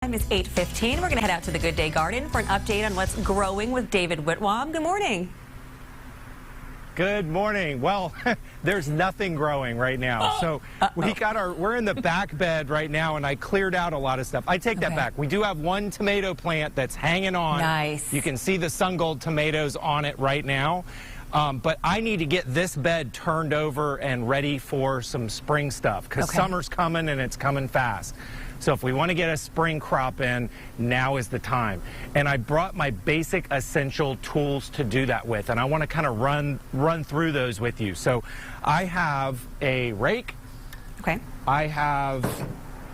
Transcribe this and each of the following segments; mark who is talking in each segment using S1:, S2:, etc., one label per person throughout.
S1: Time is 8:15. We're going to head out to the Good Day Garden for an update on what's growing with David Whitwam. Good morning.
S2: Good morning. Well, there's nothing growing right now. So we're in the back bed right now, and I cleared out a lot of stuff. I take that back. We do have one tomato plant that's hanging on.
S1: Nice.
S2: You can see the sun gold tomatoes on it right now. But I need to get this bed turned over and ready for some spring stuff because summer's coming and it's coming fast. So if we want to get a spring crop in, now is the time. And I brought my basic essential tools to do that with, and I want to kind of run through those with you. So I have a rake.
S1: Okay.
S2: I have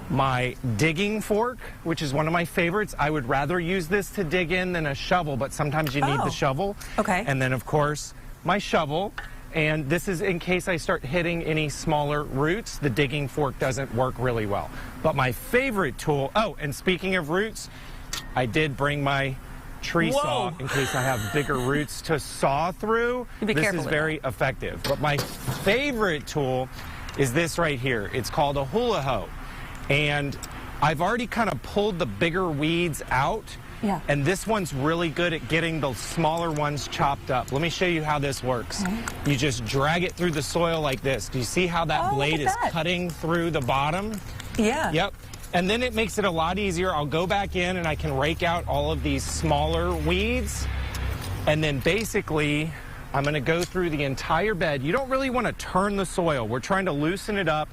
S2: my digging fork, which is one of my favorites. I would rather use this to dig in than a shovel, but sometimes you need the shovel.
S1: Okay.
S2: And then, of course, my shovel. And this is in case I start hitting any smaller roots. The digging fork doesn't work really well. But my favorite tool, and speaking of roots, I did bring my tree saw in case I have bigger roots to saw through. This is very effective. But my favorite tool is this right here. It's called a hula hoe. And I've already kind of pulled the bigger weeds out. Yeah. And this one's really good at getting the smaller ones chopped up. Let me show you how this works. You just drag it through the soil like this. Do you see how that blade is cutting through the bottom?
S1: Yeah.
S2: Yep. And then it makes it a lot easier. I'll go back in and I can rake out all of these smaller weeds. And then basically, I'm going to go through the entire bed. You don't really want to turn the soil. We're trying to loosen it up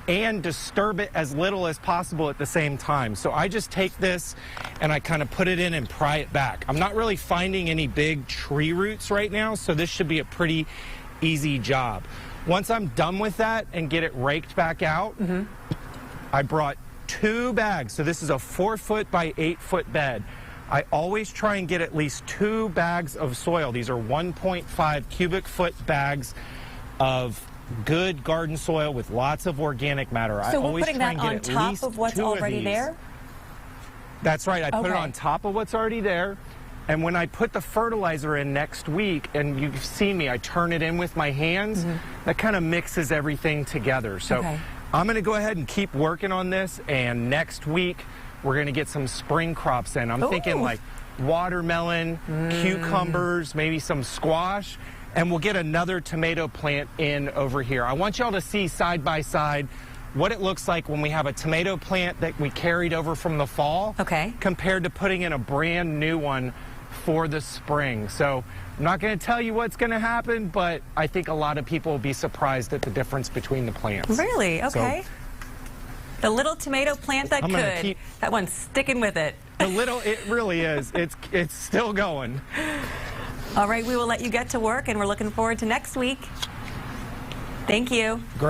S2: and disturb it as little as possible at the same time. So I just take this and I kind of put it in and pry it back. I'm not really finding any big tree roots right now, so this should be a pretty easy job. Once I'm done with that and get it raked back out, I brought 2 bags. So this is a 4-foot by 8-foot bed. I always try and get at least 2 bags of soil. These are 1.5 cubic foot bags of good garden soil with lots of organic matter.
S1: So we're putting that on top of what's already there?
S2: That's right. I put it on top of what's already there. And when I put the fertilizer in next week, and you've seen me, I turn it in with my hands, that kind of mixes everything together. So I'm going to go ahead and keep working on this, and next week we're going to get some spring crops in. I'm thinking like watermelon, cucumbers, maybe some squash. And we'll get another tomato plant in over here. I want y'all to see side by side what it looks like when we have a tomato plant that we carried over from the fall compared to putting in a brand new one for the spring. So I'm not going to tell you what's going to happen, but I think a lot of people will be surprised at the difference between the plants.
S1: Really? Okay. So, the little tomato plant that that one's sticking with it.
S2: It really is. It's still going.
S1: All right, we will let you get to work, and we're looking forward to next week. Thank you.